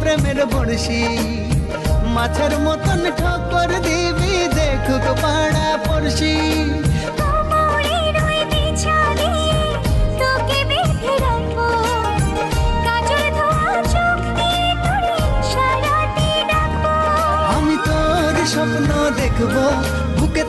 প্রেমের বড়শি, মাছের মতন ঠক্কর দিবি দেখুক পাড়া পড়শি। কোমরের ওই বিছা দিয়ে তোকে বেঁধে রাখবো, কাজল ধোয়া চোখ দিয়ে তোরে ইশারাতে ডাকবো। আমি তোর স্বপ্ন দেখবো, বুকে